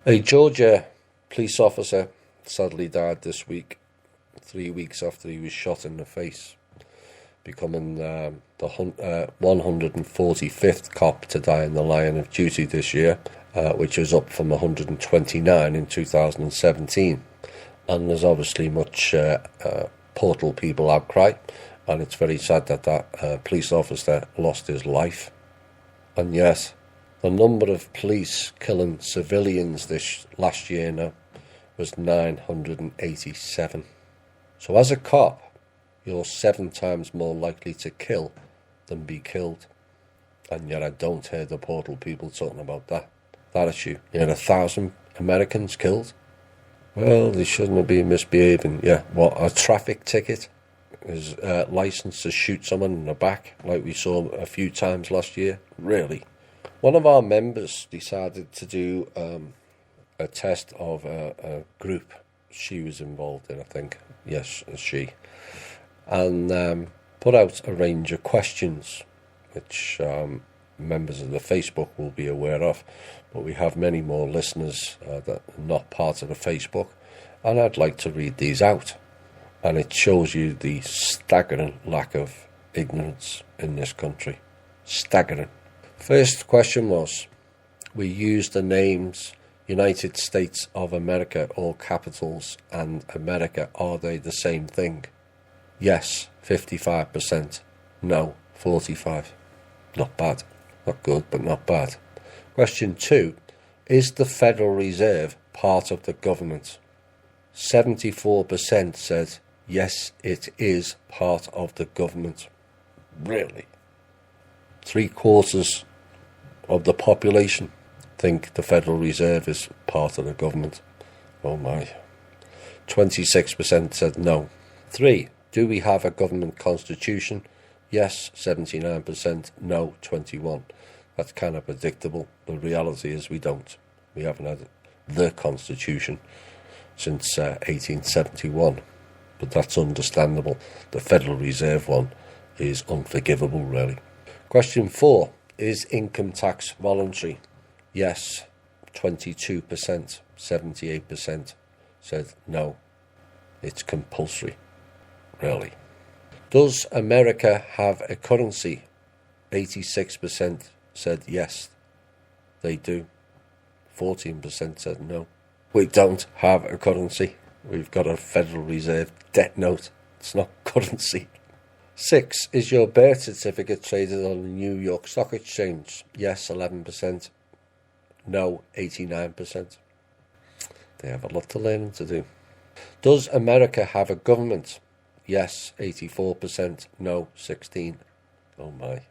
A Georgia police officer sadly died this week, 3 weeks after he was shot in the face, becoming the 145th cop to die in the line of duty this year, which was up from 129 in 2017. And there's obviously much Portal people outcry, and it's very sad that that police officer lost his life. And yes, the number of police killing civilians this last year now was 987. So as a cop, you're 7 times more likely to kill than be killed. And yet I don't hear the Portal people talking about that issue. You had 1,000 Americans killed. Well, they shouldn't have been misbehaving. Yeah, what, a traffic ticket is licensed to shoot someone in the back, like we saw a few times last year? Really? One of our members decided to do a test of a group she was involved in, I think. Yes, she. And put out a range of questions, which members of the Facebook will be aware of. But we have many more listeners that are not part of the Facebook. And I'd like to read these out. And it shows you the staggering lack of ignorance in this country. Staggering. First question was, we use the names United States of America, all capitals, and America, are they the same thing? Yes, 55%. No, 45%. Not bad. Not good, but not bad. Question 2, is the Federal Reserve part of the government? 74% said, yes, it is part of the government. Really? 3/4 of the population think the Federal Reserve is part of the government. Oh my. 26% said no. 3, do we have a government constitution? Yes, 79%. No, 21%. That's kind of predictable. The reality is we don't. We haven't had the constitution since 1871. But that's understandable. The Federal Reserve one is unforgivable, really. Question 4. Is income tax voluntary? Yes, 22%. 78% said no. It's compulsory. Really. Does America have a currency? 86% said yes, they do. 14% said no. We don't have a currency. We've got a Federal Reserve debt note. It's not currency. 6, is your birth certificate traded on the New York Stock Exchange? Yes, 11%. No, 89%. They have a lot to learn to do. Does America have a government? Yes, 84%. No, 16%. Oh my.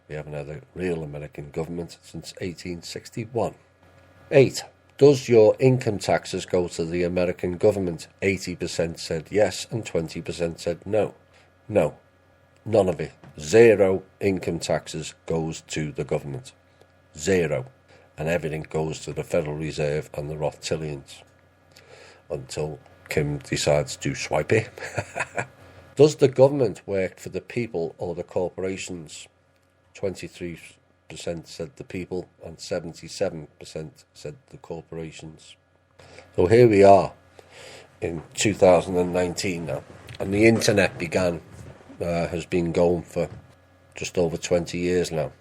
We haven't had a real American government since 1861. 8. Does your income taxes go to the American government? 80% said yes and 20% said no. No. None of it. 0 income taxes goes to the government. 0. And everything goes to the Federal Reserve and the Rothschildians. Until Kim decides to swipe it. Does the government work for the people or the corporations? 23% said the people and 77% said the corporations. So here we are in 2019 now. And the internet has been going for just over 20 years now.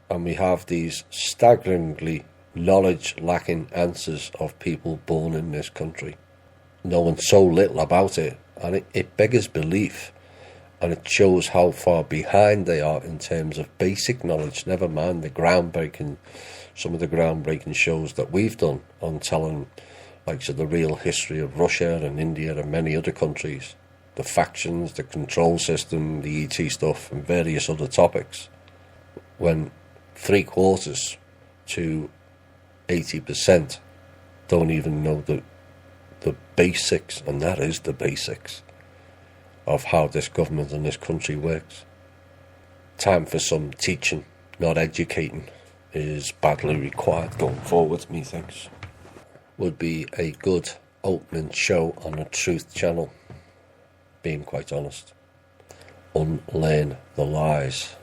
And we have these staggeringly knowledge-lacking answers of people born in this country, knowing so little about it. And it beggars belief. And it shows how far behind they are in terms of basic knowledge, never mind some of the groundbreaking shows that we've done on telling the real history of Russia and India and many other countries, the factions, the control system, the ET stuff, and various other topics, when 3/4 to 80% don't even know the basics, and that is the basics of how this government and this country works. Time for some teaching, not educating, is badly required going forward, methinks. Would be a good opening show on a Truth channel, being quite honest. Unlearn the lies.